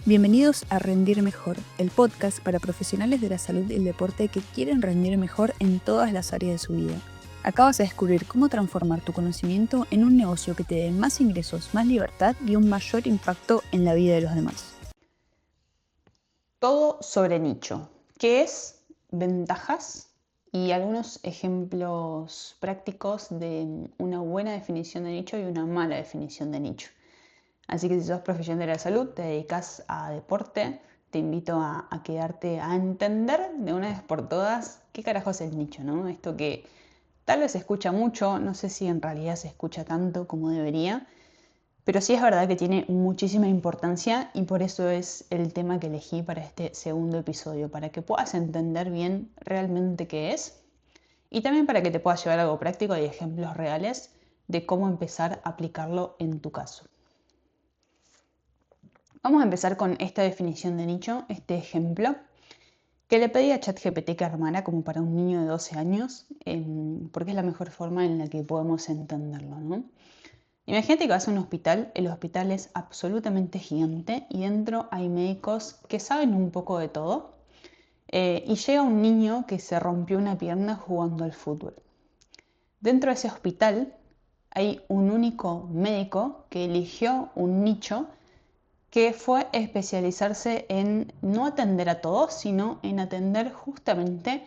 Bienvenidos a Rendir Mejor, el podcast para profesionales de la salud y el deporte que quieren rendir mejor en todas las áreas de su vida. Acá vas a descubrir cómo transformar tu conocimiento en un negocio que te dé más ingresos, más libertad y un mayor impacto en la vida de los demás. Todo sobre nicho, ¿qué es? Ventajas y algunos ejemplos prácticos de una buena definición de nicho y una mala definición de nicho. Así que si sos profesional de la salud, te dedicas a deporte, te invito a quedarte a entender de una vez por todas qué carajo es el nicho, ¿no? Esto que tal vez se escucha mucho, no sé si en realidad se escucha tanto como debería, pero sí es verdad que tiene muchísima importancia y por eso es el tema que elegí para este segundo episodio, para que puedas entender bien realmente qué es y también para que te puedas llevar algo práctico y ejemplos reales de cómo empezar a aplicarlo en tu caso. Vamos a empezar con esta definición de nicho, este ejemplo, que le pedí a ChatGPT que armara como para un niño de 12 años, porque es la mejor forma en la que podemos entenderlo, ¿no? Imagínate que vas a un hospital, el hospital es absolutamente gigante y dentro hay médicos que saben un poco de todo y llega un niño que se rompió una pierna jugando al fútbol. Dentro de ese hospital hay un único médico que eligió un nicho que fue especializarse en no atender a todos, sino en atender justamente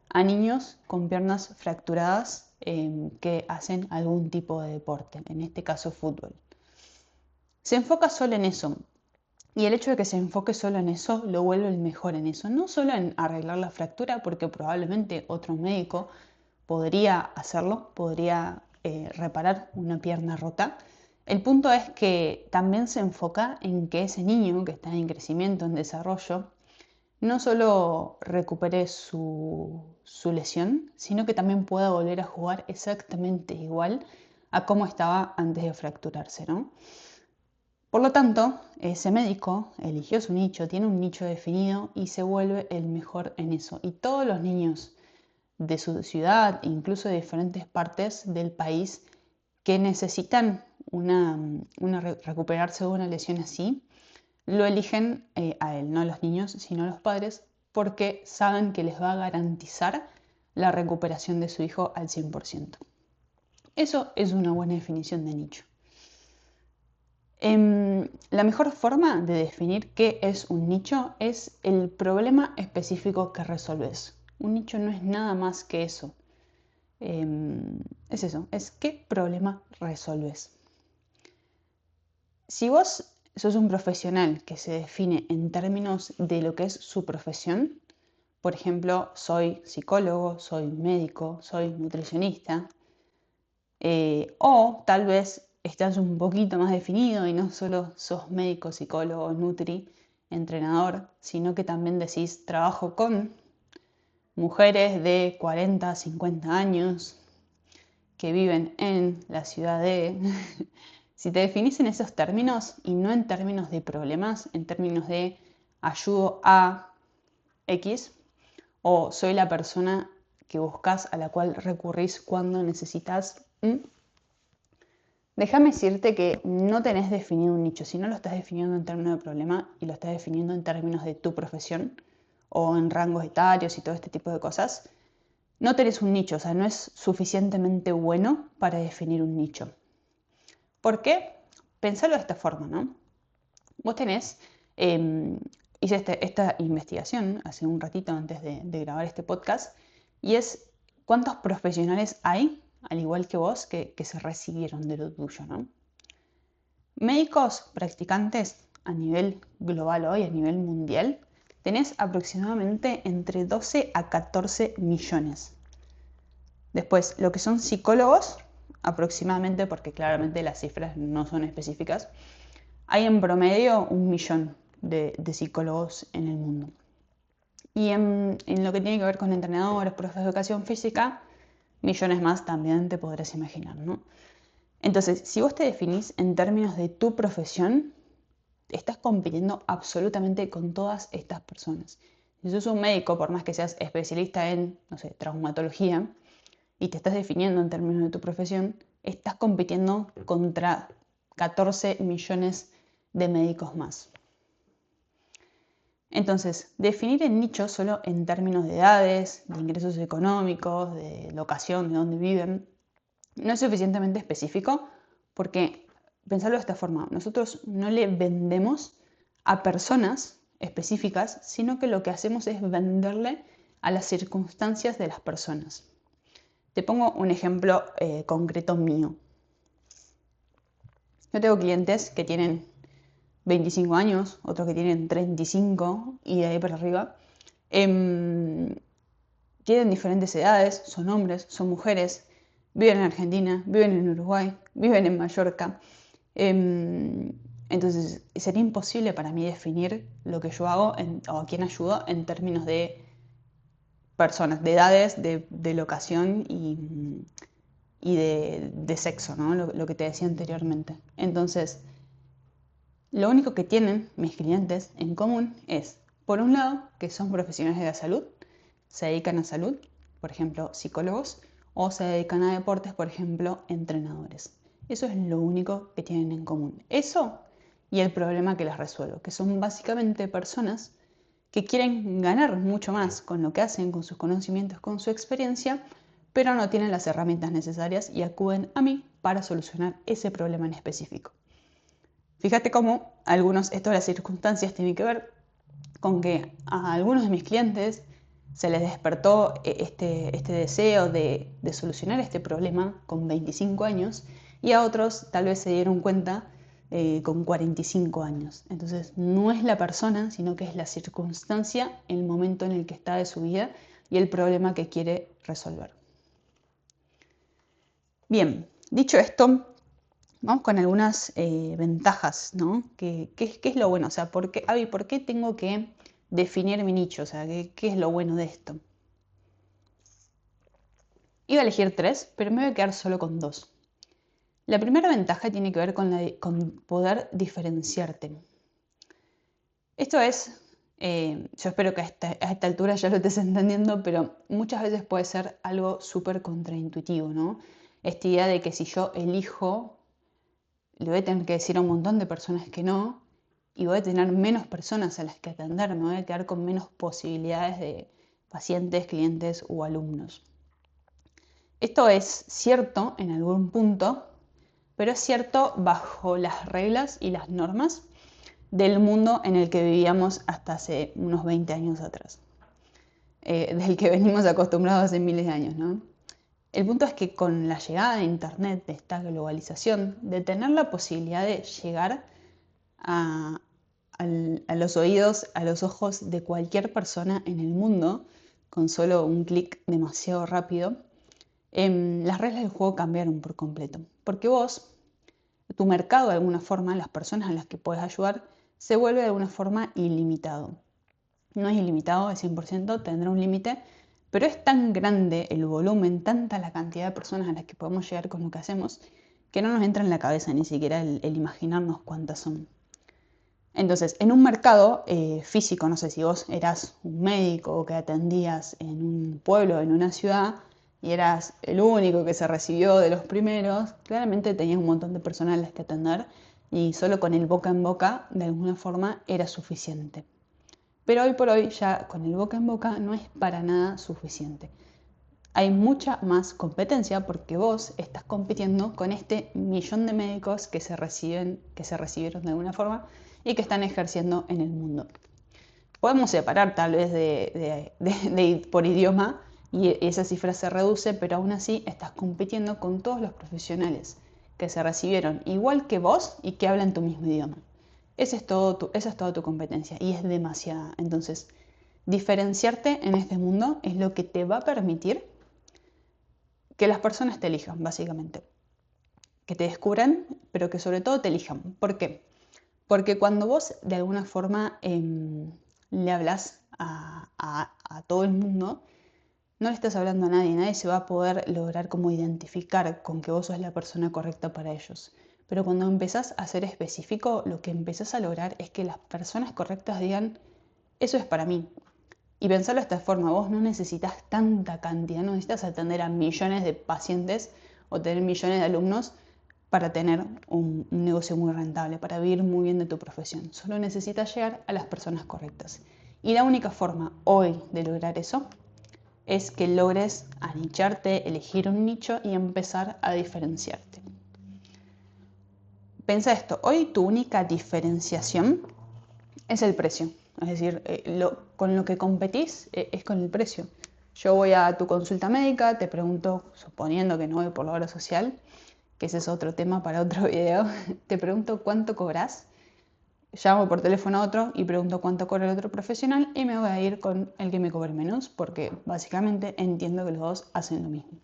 a niños con piernas fracturadas que hacen algún tipo de deporte, en este caso fútbol. Se enfoca solo en eso. Y el hecho de que se enfoque solo en eso lo vuelve el mejor en eso. No solo en arreglar la fractura, porque probablemente otro médico podría hacerlo, podría reparar una pierna rota. El punto es que también se enfoca en que ese niño que está en crecimiento, en desarrollo, no solo recupere su lesión, sino que también pueda volver a jugar exactamente igual a cómo estaba antes de fracturarse, ¿no? Por lo tanto, ese médico eligió su nicho, tiene un nicho definido y se vuelve el mejor en eso. Y todos los niños de su ciudad, incluso de diferentes partes del país, que necesitan recuperarse de una lesión así, lo eligen a él, no a los niños, sino a los padres, porque saben que les va a garantizar la recuperación de su hijo al 100%. Eso es una buena definición de nicho. La mejor forma de definir qué es un nicho es el problema específico que resolves. Un nicho no es nada más que eso. Es eso, es qué problema resolves. Si vos sos un profesional que se define en términos de lo que es su profesión, por ejemplo, soy psicólogo, soy médico, soy nutricionista, o tal vez estás un poquito más definido y no solo sos médico, psicólogo, nutri, entrenador, sino que también decís trabajo con mujeres de 40, 50 años que viven en la ciudad de... Si te definís en esos términos y no en términos de problemas, en términos de ayudo a X o soy la persona que buscas a la cual recurrís cuando necesitas, déjame decirte que no tenés definido un nicho. Si no lo estás definiendo en términos de problema y lo estás definiendo en términos de tu profesión o en rangos etarios y todo este tipo de cosas, no tenés un nicho, o sea, no es suficientemente bueno para definir un nicho. ¿Por qué? Pensalo de esta forma, ¿no? Vos tenés, hice esta investigación hace un ratito antes de grabar este podcast, y es cuántos profesionales hay, al igual que vos, que se recibieron de lo tuyo, ¿no? Médicos practicantes a nivel global hoy, a nivel mundial, tenés aproximadamente entre 12 a 14 millones. Después, lo que son psicólogos, aproximadamente, porque claramente las cifras no son específicas, hay en promedio 1 millón de psicólogos en el mundo. Y en lo que tiene que ver con entrenadores, profes de educación física, millones más también te podrás imaginar, ¿no? Entonces, si vos te definís en términos de tu profesión, estás compitiendo absolutamente con todas estas personas. Si sos un médico, por más que seas especialista en, no sé, traumatología, y te estás definiendo en términos de tu profesión, estás compitiendo contra 14 millones de médicos más. Entonces, definir el nicho solo en términos de edades, de ingresos económicos, de locación, de dónde viven, no es suficientemente específico porque, pensarlo de esta forma, nosotros no le vendemos a personas específicas, sino que lo que hacemos es venderle a las circunstancias de las personas. Te pongo un ejemplo concreto mío. Yo tengo clientes que tienen 25 años, otros que tienen 35 y de ahí para arriba. Tienen diferentes edades, son hombres, son mujeres, viven en Argentina, viven en Uruguay, viven en Mallorca. Entonces sería imposible para mí definir lo que yo hago o a quién ayudo en términos de personas, de edades, de locación y de sexo, ¿no? Lo que te decía anteriormente. Entonces, lo único que tienen mis clientes en común es, por un lado, que son profesionales de la salud, se dedican a salud, por ejemplo, psicólogos, o se dedican a deportes, por ejemplo, entrenadores. Eso es lo único que tienen en común. Eso y el problema que les resuelvo, que son básicamente personas que quieren ganar mucho más con lo que hacen, con sus conocimientos, con su experiencia, pero no tienen las herramientas necesarias y acuden a mí para solucionar ese problema en específico. Fíjate cómo esto de las circunstancias tiene que ver con que a algunos de mis clientes se les despertó este deseo de solucionar este problema con 25 años y a otros tal vez se dieron cuenta con 45 años. Entonces no es la persona, sino que es la circunstancia, el momento en el que está de su vida y el problema que quiere resolver. Bien, dicho esto, vamos con algunas ventajas, ¿no? ¿Qué es lo bueno? O sea, ¿por qué tengo que definir mi nicho? O sea, ¿qué es lo bueno de esto? Iba a elegir 3, pero me voy a quedar solo con 2. La primera ventaja tiene que ver con poder diferenciarte. Esto es, yo espero que a esta altura ya lo estés entendiendo, pero muchas veces puede ser algo súper contraintuitivo, ¿no? Esta idea de que si yo elijo, le voy a tener que decir a un montón de personas que no, y voy a tener menos personas a las que atender, me voy a quedar con menos posibilidades de pacientes, clientes o alumnos. Esto es cierto en algún punto, pero es cierto bajo las reglas y las normas del mundo en el que vivíamos hasta hace unos 20 años atrás, del que venimos acostumbrados hace miles de años, ¿no? El punto es que con la llegada de Internet, de esta globalización, de tener la posibilidad de llegar a los oídos, a los ojos de cualquier persona en el mundo, con solo un clic demasiado rápido, las reglas del juego cambiaron por completo. Porque vos, tu mercado de alguna forma, las personas a las que puedes ayudar, se vuelve de alguna forma ilimitado. No es ilimitado al 100%, tendrá un límite, pero es tan grande el volumen, tanta la cantidad de personas a las que podemos llegar con lo que hacemos, que no nos entra en la cabeza ni siquiera el imaginarnos cuántas son. Entonces, en un mercado físico, no sé si vos eras un médico o que atendías en un pueblo, en una ciudad, y eras el único que se recibió de los primeros, claramente tenías un montón de personas a las que atender y solo con el boca en boca, de alguna forma, era suficiente. Pero hoy por hoy ya con el boca en boca no es para nada suficiente. Hay mucha más competencia porque vos estás compitiendo con este millón de médicos que se recibieron de alguna forma y que están ejerciendo en el mundo. Podemos separar tal vez por idioma y esa cifra se reduce, pero aún así estás compitiendo con todos los profesionales que se recibieron igual que vos y que hablan tu mismo idioma. Esa es toda tu competencia y es demasiada. Entonces, diferenciarte en este mundo es lo que te va a permitir que las personas te elijan, básicamente. Que te descubran, pero que sobre todo te elijan. ¿Por qué? Porque cuando vos de alguna forma le hablas a todo el mundo, no le estás hablando a nadie, nadie se va a poder lograr como identificar con que vos sos la persona correcta para ellos. Pero cuando empezás a ser específico, lo que empezás a lograr es que las personas correctas digan, eso es para mí. Y pensarlo de esta forma, vos no necesitas tanta cantidad, no necesitas atender a millones de pacientes o tener millones de alumnos para tener un negocio muy rentable, para vivir muy bien de tu profesión. Solo necesitas llegar a las personas correctas. Y la única forma hoy de lograr eso es que logres anicharte, elegir un nicho y empezar a diferenciarte. Pensa esto, hoy tu única diferenciación es el precio. Es decir, con lo que competís es con el precio. Yo voy a tu consulta médica, te pregunto, suponiendo que no voy por la obra social, que ese es otro tema para otro video, te pregunto cuánto cobras, llamo por teléfono a otro y pregunto cuánto cobra el otro profesional y me voy a ir con el que me cobre menos, porque básicamente entiendo que los dos hacen lo mismo.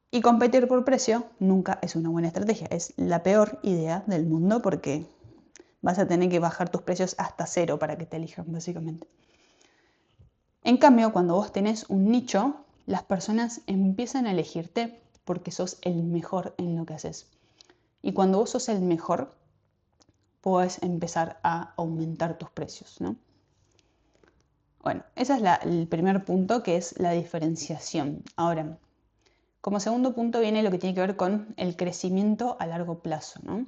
Y competir por precio nunca es una buena estrategia, es la peor idea del mundo porque vas a tener que bajar tus precios hasta cero para que te elijan, básicamente. En cambio, cuando vos tenés un nicho, las personas empiezan a elegirte porque sos el mejor en lo que haces. Y cuando vos sos el mejor, podés empezar a aumentar tus precios, ¿no? Bueno, ese es el primer punto, que es la diferenciación. Ahora, como segundo punto viene lo que tiene que ver con el crecimiento a largo plazo, ¿no?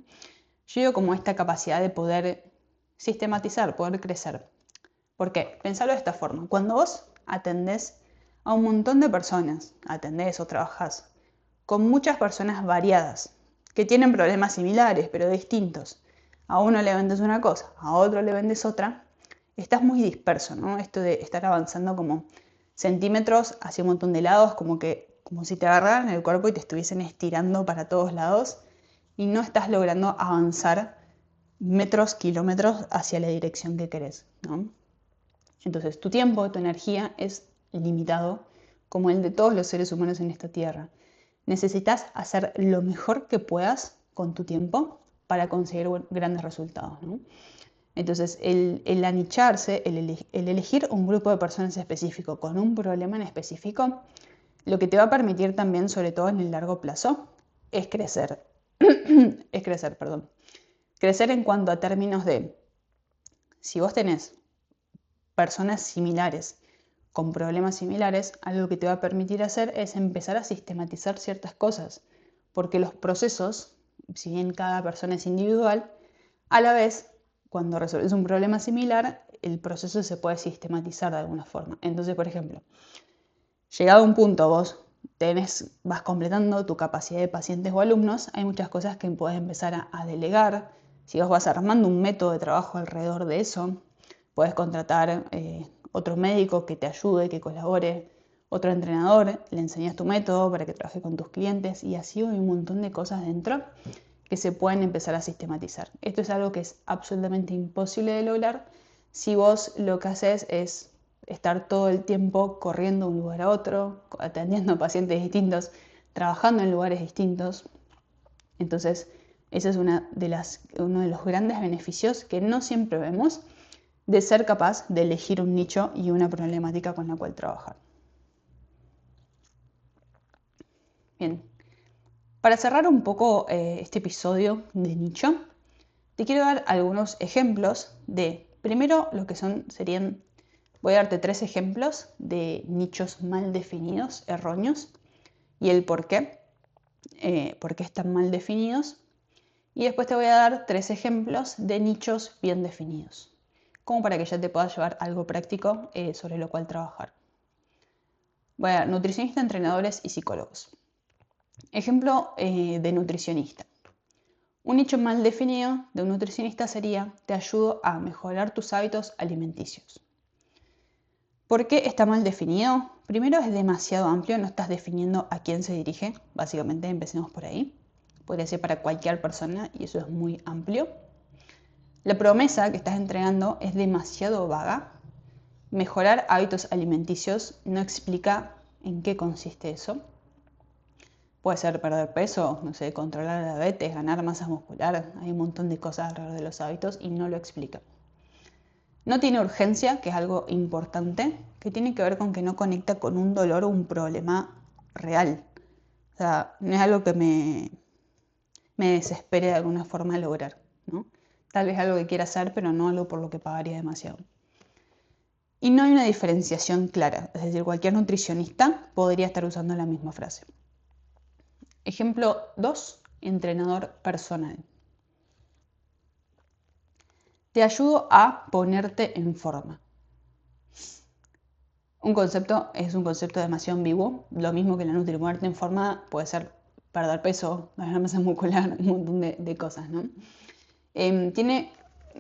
Yo digo como esta capacidad de poder sistematizar, poder crecer. ¿Por qué? Pensalo de esta forma. Cuando vos atendés a un montón de personas, atendés o trabajás con muchas personas variadas, que tienen problemas similares, pero distintos. A uno le vendes una cosa, a otro le vendes otra. Estás muy disperso, ¿no? Esto de estar avanzando como centímetros hacia un montón de lados, como si te agarraran el cuerpo y te estuviesen estirando para todos lados y no estás logrando avanzar metros, kilómetros hacia la dirección que querés, ¿no? Entonces, tu tiempo, tu energía es limitado, como el de todos los seres humanos en esta tierra. Necesitas hacer lo mejor que puedas con tu tiempo para conseguir grandes resultados, ¿no? Entonces, el anicharse, el elegir un grupo de personas específico con un problema en específico, lo que te va a permitir también, sobre todo en el largo plazo, es crecer. Es crecer, perdón. Crecer en cuanto a términos de, si vos tenés personas similares con problemas similares, algo que te va a permitir hacer es empezar a sistematizar ciertas cosas, porque los procesos, si bien cada persona es individual, a la vez, cuando resuelves un problema similar, el proceso se puede sistematizar de alguna forma. Entonces, por ejemplo, llegado a un punto vos vas completando tu capacidad de pacientes o alumnos, hay muchas cosas que podés empezar a delegar. Si vos vas armando un método de trabajo alrededor de eso, puedes contratar otro médico que te ayude, que colabore, otro entrenador, le enseñas tu método para que trabaje con tus clientes y así hay un montón de cosas dentro que se pueden empezar a sistematizar. Esto es algo que es absolutamente imposible de lograr si vos lo que haces es estar todo el tiempo corriendo de un lugar a otro, atendiendo a pacientes distintos, trabajando en lugares distintos. Entonces, ese es uno de los grandes beneficios que no siempre vemos de ser capaz de elegir un nicho y una problemática con la cual trabajar. Bien, para cerrar un poco este episodio de nicho, te quiero dar algunos ejemplos de, primero, lo que voy a darte 3 ejemplos de nichos mal definidos, erróneos, y el por qué están mal definidos. Y después te voy a dar 3 ejemplos de nichos bien definidos, como para que ya te puedas llevar algo práctico sobre lo cual trabajar. Voy a nutricionistas, entrenadores y psicólogos. Ejemplo de nutricionista. Un nicho mal definido de un nutricionista sería: te ayudo a mejorar tus hábitos alimenticios. ¿Por qué está mal definido? Primero, es demasiado amplio, no estás definiendo a quién se dirige, básicamente empecemos por ahí. Podría ser para cualquier persona y eso es muy amplio. La promesa que estás entregando es demasiado vaga. Mejorar hábitos alimenticios no explica en qué consiste eso. Puede ser perder peso, no sé, controlar la diabetes, ganar masa muscular. Hay un montón de cosas alrededor de los hábitos y no lo explica. No tiene urgencia, que es algo importante, que tiene que ver con que no conecta con un dolor o un problema real. O sea, no es algo que me desespere de alguna forma lograr, ¿no? Tal vez algo que quiera hacer, pero no algo por lo que pagaría demasiado. Y no hay una diferenciación clara, es decir, cualquier nutricionista podría estar usando la misma frase. Ejemplo 2, entrenador personal. Te ayudo a ponerte en forma. Un concepto es un concepto demasiado ambiguo, lo mismo que la nutri. Ponerte en forma puede ser perder peso, ganar masa muscular, un montón de cosas, ¿no? Tiene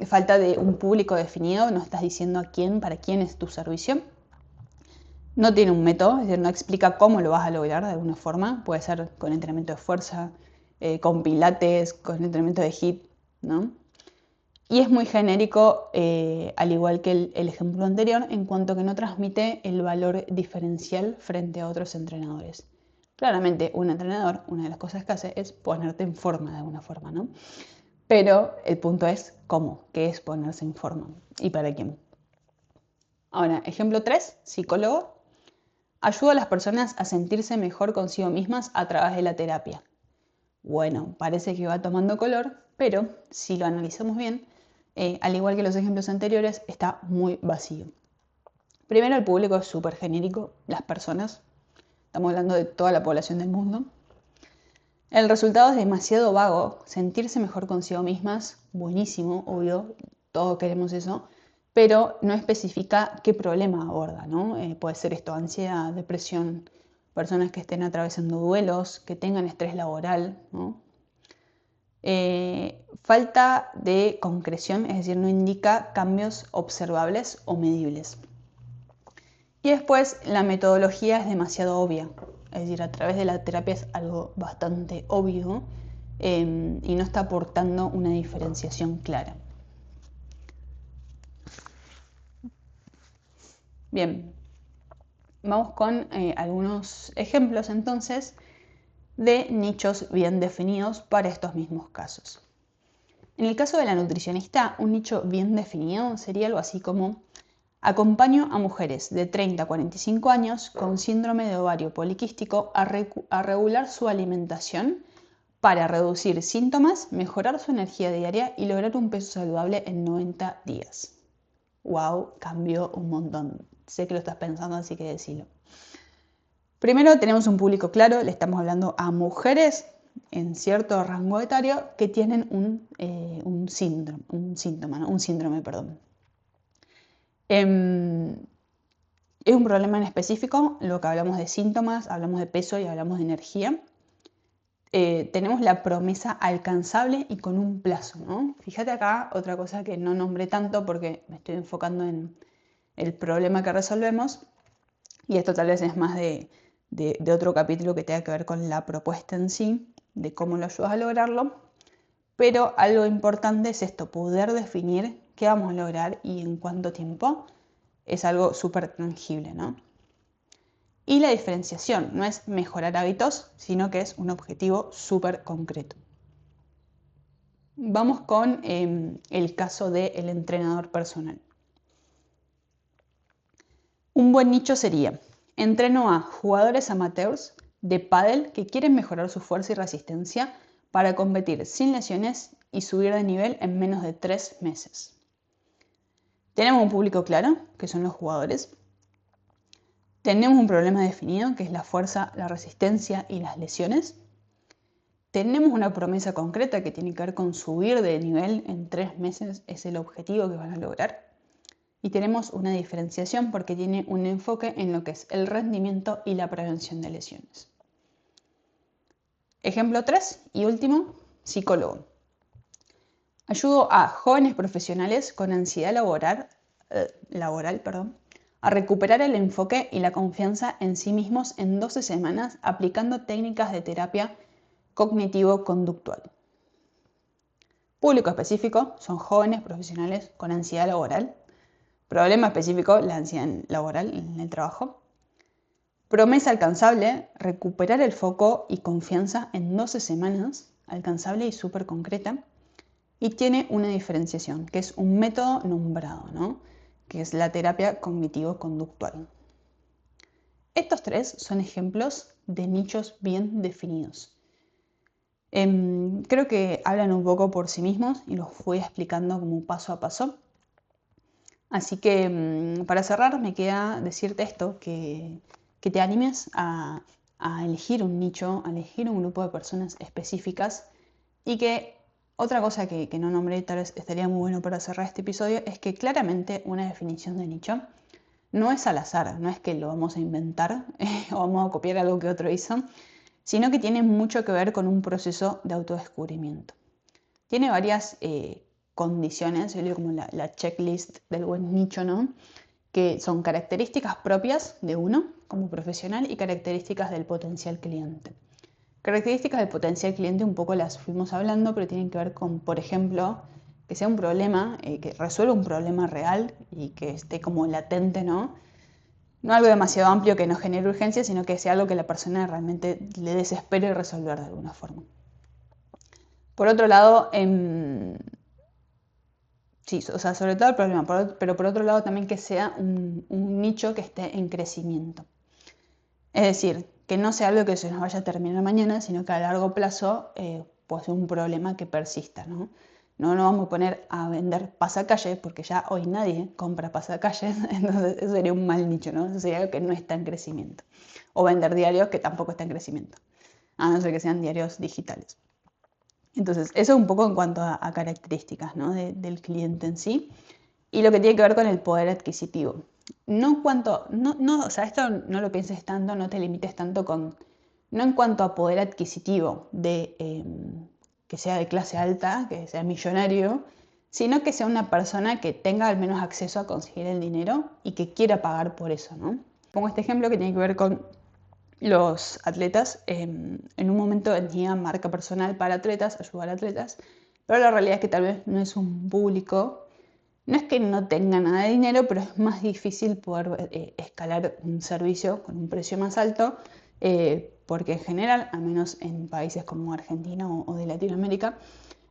falta de un público definido, no estás diciendo a quién, para quién es tu servicio. No tiene un método, es decir, no explica cómo lo vas a lograr de alguna forma. Puede ser con entrenamiento de fuerza, con pilates, con entrenamiento de HIIT, ¿no? Y es muy genérico, al igual que el ejemplo anterior, en cuanto que no transmite el valor diferencial frente a otros entrenadores. Claramente, un entrenador, una de las cosas que hace es ponerte en forma de alguna forma, ¿no? Pero el punto es cómo, qué es ponerse en forma y para quién. Ahora, ejemplo 3, psicólogo. Ayuda a las personas a sentirse mejor consigo mismas a través de la terapia. Bueno, parece que va tomando color, pero si lo analizamos bien, al igual que los ejemplos anteriores, está muy vacío. Primero, el público es súper genérico, las personas. Estamos hablando de toda la población del mundo. El resultado es demasiado vago. Sentirse mejor consigo mismas, buenísimo, obvio, todos queremos eso, pero no especifica qué problema aborda, ¿no? Puede ser esto, ansiedad, depresión, personas que estén atravesando duelos, que tengan estrés laboral, ¿no? Falta de concreción, es decir, no indica cambios observables o medibles. Y después la metodología es demasiado obvia, es decir, a través de la terapia es algo bastante obvio y no está aportando una diferenciación clara. Bien, vamos con algunos ejemplos entonces de nichos bien definidos para estos mismos casos. En el caso de la nutricionista, un nicho bien definido sería algo así como: acompaño a mujeres de 30 a 45 años con síndrome de ovario poliquístico a regular su alimentación para reducir síntomas, mejorar su energía diaria y lograr un peso saludable en 90 días. ¡Wow! Cambió un montón. Sé que lo estás pensando, así que decilo. Primero tenemos un público claro, le estamos hablando a mujeres en cierto rango etario que tienen un síndrome, perdón. Es un problema en específico, lo que hablamos de síntomas, hablamos de peso y hablamos de energía. Tenemos la promesa alcanzable y con un plazo, ¿no? Fíjate acá otra cosa que no nombré tanto porque me estoy enfocando en el problema que resolvemos, y esto tal vez es más de otro capítulo que tenga que ver con la propuesta en sí, de cómo lo ayudas a lograrlo, pero algo importante es esto, poder definir qué vamos a lograr y en cuánto tiempo. Es algo súper tangible, ¿no? Y la diferenciación no es mejorar hábitos, sino que es un objetivo súper concreto. Vamos con el caso del entrenador personal. Un buen nicho sería: entreno a jugadores amateurs de pádel que quieren mejorar su fuerza y resistencia para competir sin lesiones y subir de nivel en menos de 3 meses. Tenemos un público claro, que son los jugadores. Tenemos un problema definido, que es la fuerza, la resistencia y las lesiones. Tenemos una promesa concreta que tiene que ver con subir de nivel en 3 meses, es el objetivo que van a lograr. Y tenemos una diferenciación porque tiene un enfoque en lo que es el rendimiento y la prevención de lesiones. Ejemplo 3 y último, psicólogo. Ayudo a jóvenes profesionales con ansiedad laboral, a recuperar el enfoque y la confianza en sí mismos en 12 semanas aplicando técnicas de terapia cognitivo-conductual. Público específico son jóvenes profesionales con ansiedad laboral. Problema específico, la ansiedad laboral en el trabajo. Promesa alcanzable, recuperar el foco y confianza en 12 semanas, alcanzable y súper concreta. Y tiene una diferenciación, que es un método nombrado, ¿no? Que es la terapia cognitivo-conductual. Estos 3 son ejemplos de nichos bien definidos. Creo que hablan un poco por sí mismos y los voy explicando como paso a paso. Así que para cerrar me queda decirte esto, que te animes a elegir un nicho, a elegir un grupo de personas específicas y que Otra cosa que no nombré, tal vez estaría muy bueno para cerrar este episodio, es que claramente una definición de nicho no es al azar, no es que lo vamos a inventar o vamos a copiar algo que otro hizo, sino que tiene mucho que ver con un proceso de autodescubrimiento. Tiene varias condiciones, yo digo como la checklist del buen nicho, ¿no? Que son características propias de uno como profesional y características del potencial cliente. Características del potencial cliente un poco las fuimos hablando, pero tienen que ver con, por ejemplo, que sea un problema, que resuelva un problema real y que esté como latente, ¿no? No algo demasiado amplio que no genere urgencia, sino que sea algo que la persona realmente le desespere resolver de alguna forma. Por otro lado, sí, o sea, sobre todo el problema, pero por otro lado también que sea un nicho que esté en crecimiento. Es decir, que no sea algo que se nos vaya a terminar mañana, sino que a largo plazo puede ser un problema que persista, ¿no? No nos vamos a poner a vender pasacalles porque ya hoy nadie compra pasacalles, entonces eso sería un mal nicho, ¿no? Eso sería algo que no está en crecimiento. O vender diarios que tampoco está en crecimiento, a no ser que sean diarios digitales. Entonces, eso un poco en cuanto a características, ¿no? del cliente en sí. Y lo que tiene que ver con el poder adquisitivo. O sea, esto no lo pienses tanto, no te limites tanto no en cuanto a poder adquisitivo que sea de clase alta, que sea millonario, sino que sea una persona que tenga al menos acceso a conseguir el dinero y que quiera pagar por eso, ¿no? Pongo este ejemplo que tiene que ver con los atletas. En un momento tenía marca personal para atletas, ayudar a atletas, pero la realidad es que tal vez no es un público. No es que no tenga nada de dinero, pero es más difícil poder escalar un servicio con un precio más alto, porque en general, al menos en países como Argentina o de Latinoamérica,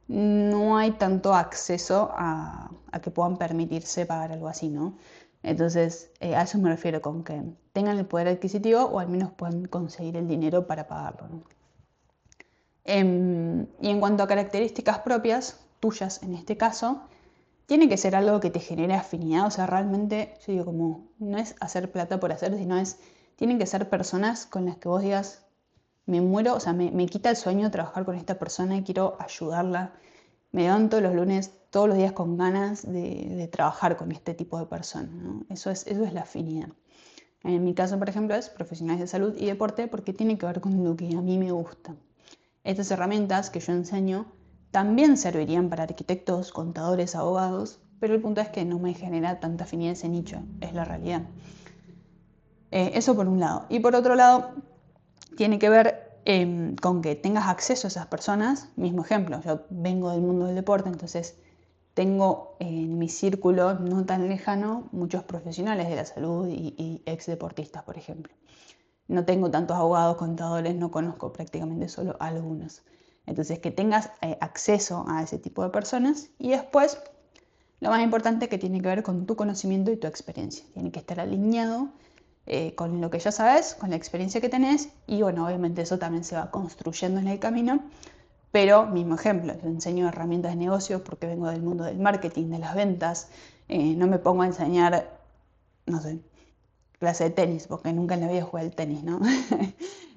no hay tanto acceso a que puedan permitirse pagar algo así, ¿no? Entonces, a eso me refiero con que tengan el poder adquisitivo o al menos puedan conseguir el dinero para pagarlo, ¿no? Y en cuanto a características propias, tuyas en este caso, tiene que ser algo que te genere afinidad, o sea, realmente, yo digo como, no es hacer plata por hacer, sino tienen que ser personas con las que vos digas, me muero, o sea, me quita el sueño trabajar con esta persona y quiero ayudarla. Me levanto los lunes todos los días con ganas de trabajar con este tipo de personas, ¿no? Eso es la afinidad. En mi caso, por ejemplo, es profesionales de salud y deporte porque tiene que ver con lo que a mí me gusta. Estas herramientas que yo enseño también servirían para arquitectos, contadores, abogados, pero el punto es que no me genera tanta afinidad ese nicho, es la realidad. Eso por un lado. Y por otro lado, tiene que ver con que tengas acceso a esas personas. Mismo ejemplo, yo vengo del mundo del deporte, entonces tengo en mi círculo no tan lejano muchos profesionales de la salud y ex deportistas, por ejemplo. No tengo tantos abogados, contadores, no conozco prácticamente solo algunos. Entonces, que tengas acceso a ese tipo de personas y después, lo más importante que tiene que ver con tu conocimiento y tu experiencia. Tiene que estar alineado con lo que ya sabes, con la experiencia que tenés y bueno, obviamente eso también se va construyendo en el camino. Pero, mismo ejemplo, yo enseño herramientas de negocio porque vengo del mundo del marketing, de las ventas. No me pongo a enseñar, no sé, clase de tenis, porque nunca en la vida jugué al tenis, ¿no?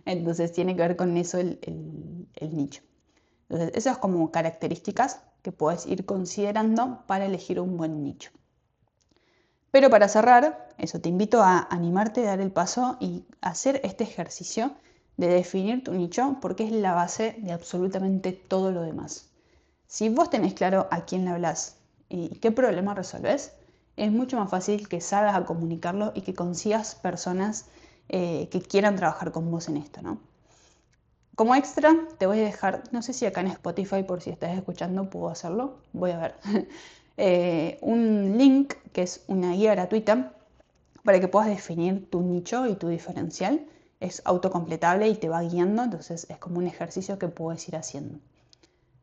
Entonces tiene que ver con eso el nicho. Entonces, esas como características que puedes ir considerando para elegir un buen nicho. Pero para cerrar, eso te invito a animarte a dar el paso y hacer este ejercicio de definir tu nicho porque es la base de absolutamente todo lo demás. Si vos tenés claro a quién le hablas y qué problema resolves, es mucho más fácil que salgas a comunicarlo y que consigas personas que quieran trabajar con vos en esto, ¿no? Como extra, te voy a dejar, no sé si acá en Spotify, por si estás escuchando, puedo hacerlo, voy a ver, un link que es una guía gratuita para que puedas definir tu nicho y tu diferencial. Es autocompletable y te va guiando, entonces es como un ejercicio que puedes ir haciendo.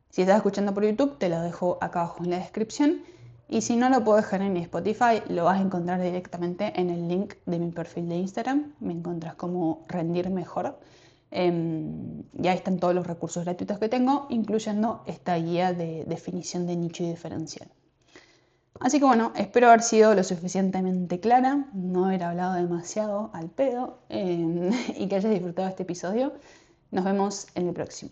Si estás escuchando por YouTube, te lo dejo acá abajo en la descripción. Y si no lo puedo dejar en Spotify, lo vas a encontrar directamente en el link de mi perfil de Instagram. Me encuentras como Rendir Mejor. Y ahí están todos los recursos gratuitos que tengo, incluyendo esta guía de definición de nicho y diferencial. Así que bueno, espero haber sido lo suficientemente clara, no haber hablado demasiado al pedo y que hayas disfrutado este episodio. Nos vemos en el próximo.